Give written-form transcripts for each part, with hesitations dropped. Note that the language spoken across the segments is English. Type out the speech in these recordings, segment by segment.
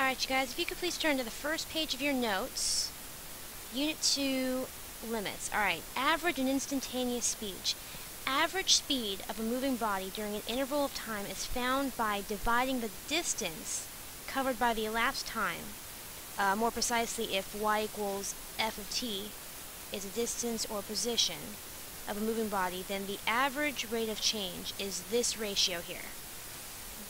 Alright, you guys, if you could please turn to the first page of your notes. Unit 2, limits. Alright, average and instantaneous speed. Average speed of a moving body during an interval of time is found by dividing the distance covered by the elapsed time. More precisely, if y equals f of t is a distance or position of a moving body, then the average rate of change is this ratio here.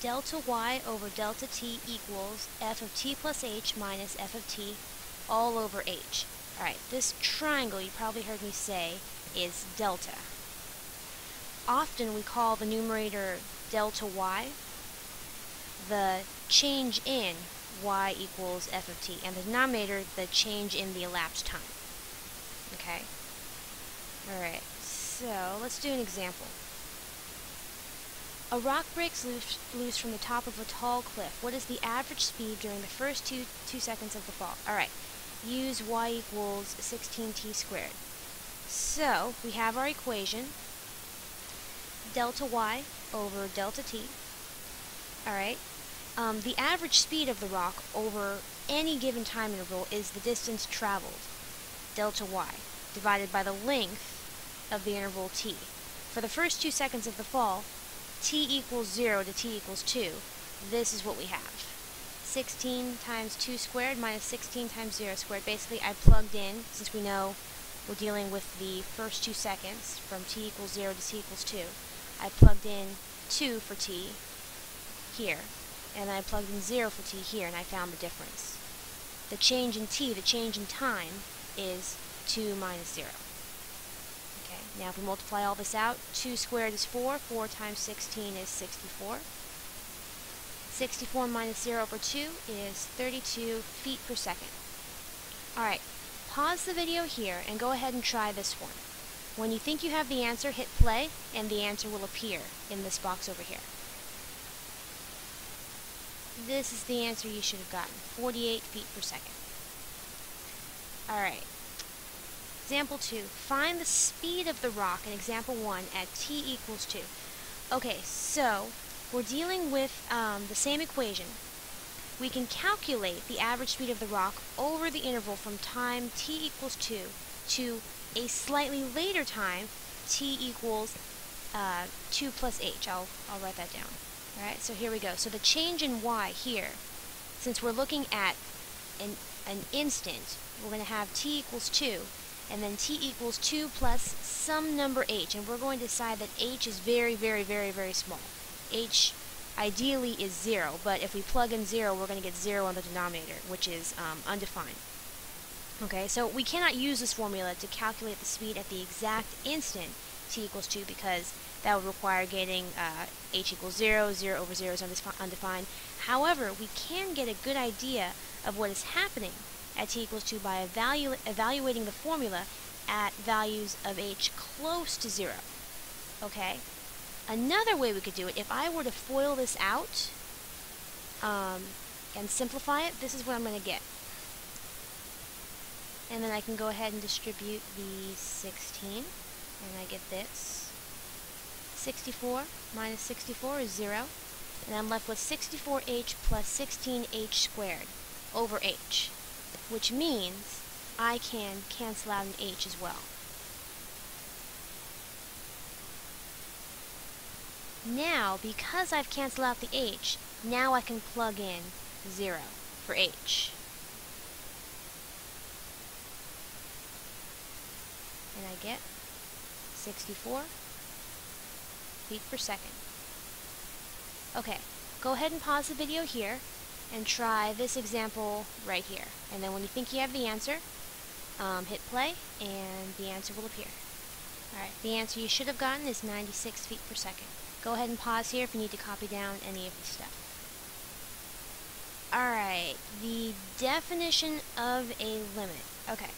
Delta y over delta t equals f of t plus h minus f of t all over h. Alright, this triangle, you probably heard me say, is delta. Often we call the numerator delta y the change in y equals f of t, and the denominator the change in the elapsed time. Okay? Alright, so let's do an example. A rock breaks loose from the top of a tall cliff. What is the average speed during the first two seconds of the fall? Alright, use y equals 16t squared. So, we have our equation, delta y over delta t. Alright, the average speed of the rock over any given time interval is the distance traveled, delta y, divided by the length of the interval t. For the first 2 seconds of the fall, t equals 0 to t equals 2. This is what we have. 16 times 2 squared minus 16 times 0 squared. Basically, I plugged in, since we know we're dealing with the first 2 seconds, from t equals 0 to t equals 2, I plugged in 2 for t here, and then I plugged in 0 for t here, and I found the difference. The change in t, the change in time, is 2 minus 0. Okay, now if we multiply all this out, 2 squared is 4, 4 times 16 is 64. 64 minus 0 over 2 is 32 feet per second. Alright, pause the video here and go ahead and try this one. When you think you have the answer, hit play, and the answer will appear in this box over here. This is the answer you should have gotten, 48 feet per second. Alright. Example 2. Find the speed of the rock in example 1 at t equals 2. Okay, so we're dealing with the same equation. We can calculate the average speed of the rock over the interval from time t equals 2 to a slightly later time, t equals 2 plus h. I'll write that down. Alright, so here we go. So the change in y here, since we're looking at an instant, we're going to have t equals 2, and then t equals 2 plus some number h, and we're going to decide that h is very, very, very, very small. H ideally is 0, but if we plug in 0, we're going to get 0 on the denominator, which is undefined. Okay, so we cannot use this formula to calculate the speed at the exact instant t equals 2, because that would require getting h equals 0, 0 over 0 is undefined. However, we can get a good idea of what is happening at t equals 2 by evaluating the formula at values of h close to 0. Okay? Another way we could do it, if I were to FOIL this out and simplify it, this is what I'm going to get. And then I can go ahead and distribute the 16, and I get this. 64 minus 64 is 0, and I'm left with 64h plus 16h squared over h, which means I can cancel out an h as well. Now, because I've canceled out the h, now I can plug in 0 for h. And I get 64 feet per second. Okay, go ahead and pause the video here and try this example right here. And then when you think you have the answer, hit play and the answer will appear. Alright, the answer you should have gotten is 96 feet per second. Go ahead and pause here if you need to copy down any of this stuff. Alright, the definition of a limit. Okay.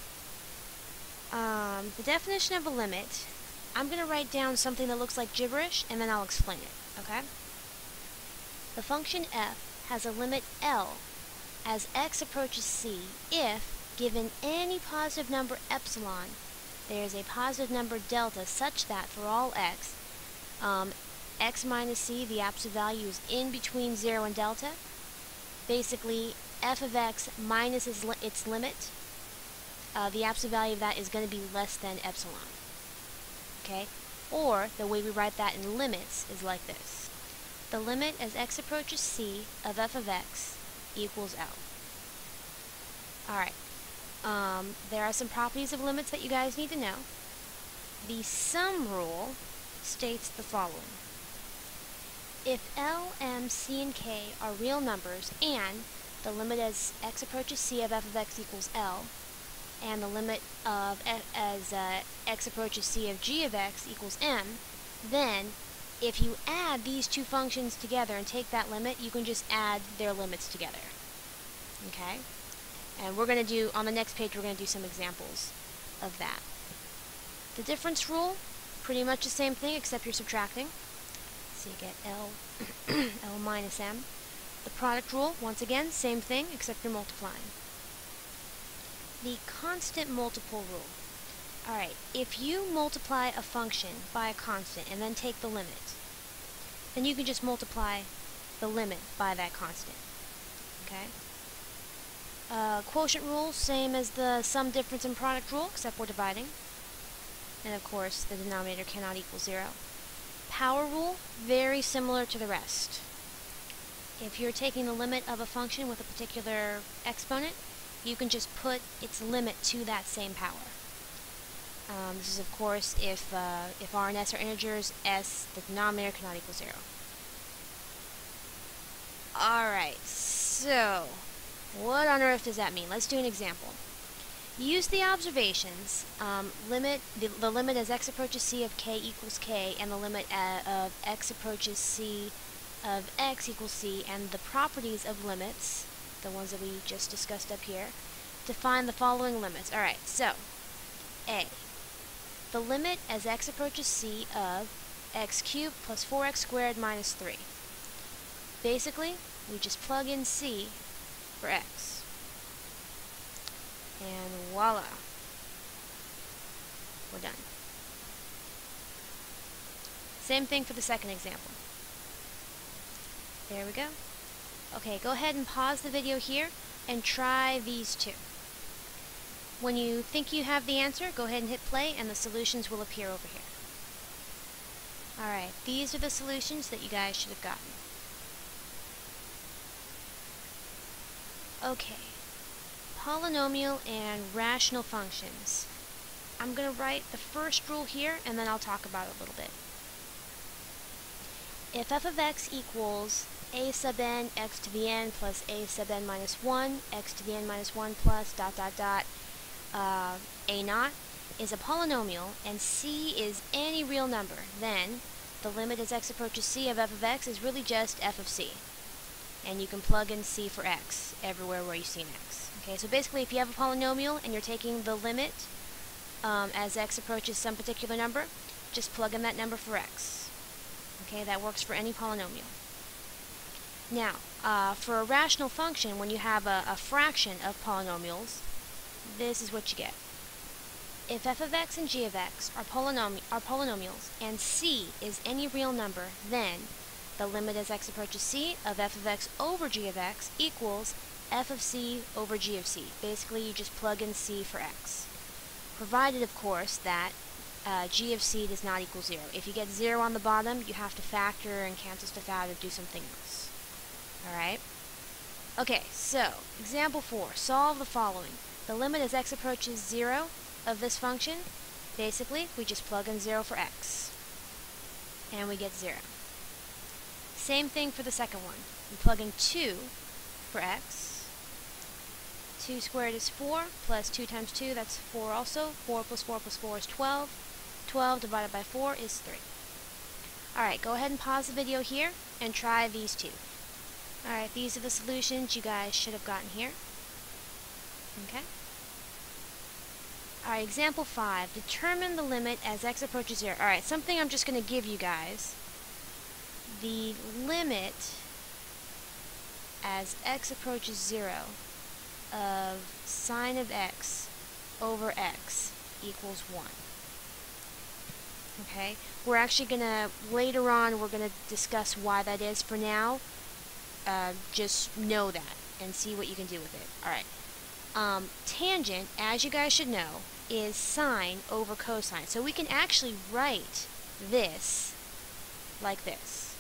The definition of a limit, I'm going to write down something that looks like gibberish, and then I'll explain it, okay? The function f has a limit L as x approaches c if, given any positive number epsilon, there is a positive number delta such that for all x, x minus c, the absolute value, is in between 0 and delta. Basically, f of x minus its limit, the absolute value of that is going to be less than epsilon. Okay? Or, the way we write that in limits is like this. The limit as x approaches c of f of x equals L. Alright. There are some properties of limits that you guys need to know. The sum rule states the following. If L, M, C, and K are real numbers, and the limit as x approaches c of f of x equals L, and the limit of as x approaches c of g of x equals m, then if you add these two functions together and take that limit, you can just add their limits together. Okay? And we're going to do, on the next page, we're going to do some examples of that. The difference rule, pretty much the same thing except you're subtracting. So you get L, L minus M. The product rule, once again, same thing except you're multiplying. The constant multiple rule. Alright, if you multiply a function by a constant and then take the limit, then you can just multiply the limit by that constant. Okay? Quotient rule, same as the sum difference and product rule, except we're dividing. And of course, the denominator cannot equal 0. Power rule, very similar to the rest. If you're taking the limit of a function with a particular exponent, you can just put its limit to that same power. This is, of course, if R and S are integers, S, the denominator, cannot equal 0. Alright, so what on earth does that mean? Let's do an example. Use the observations, the limit as x approaches c of k equals k, and the limit of x approaches c of x equals c, and the properties of limits, the ones that we just discussed up here, to find the following limits. Alright, so, A. The limit as x approaches c of x cubed plus 4x squared minus 3. Basically, we just plug in c for x. And voila. We're done. Same thing for the second example. There we go. Okay, go ahead and pause the video here and try these two. When you think you have the answer, go ahead and hit play and the solutions will appear over here. Alright, these are the solutions that you guys should have gotten. Okay. Polynomial and rational functions. I'm going to write the first rule here and then I'll talk about it a little bit. If f of x equals a sub n x to the n plus a sub n minus 1 x to the n minus 1 plus dot dot dot a naught is a polynomial and c is any real number, then the limit as x approaches c of f of x is really just f of c. And you can plug in c for x everywhere where you see an x. Okay, so basically if you have a polynomial and you're taking the limit as x approaches some particular number, just plug in that number for x. Okay, that works for any polynomial. Now, for a rational function, when you have a fraction of polynomials, this is what you get. If f of x and g of x are polynomials and c is any real number, then the limit as x approaches c of f of x over g of x equals f of c over g of c. Basically, you just plug in c for x. Provided, of course, that g of c does not equal 0. If you get 0 on the bottom, you have to factor and cancel stuff out or do something else. Alright? Okay, so, example 4. Solve the following. The limit as x approaches 0 of this function, basically, we just plug in 0 for x. And we get 0. Same thing for the second one. We plug in 2 for x. 2 squared is 4, plus 2 times 2, that's 4 also. 4 plus 4 plus 4 is 12. 12 divided by 4 is 3. Alright, go ahead and pause the video here and try these two. Alright, these are the solutions you guys should have gotten here. Okay? Alright, example 5. Determine the limit as x approaches 0. Alright, something I'm just going to give you guys. The limit as x approaches 0 of sine of x over x equals 1. Okay? We're actually going to, later on, we're going to discuss why that is. For now, just know that and see what you can do with it. Alright. Tangent, as you guys should know, is sine over cosine. So we can actually write this like this.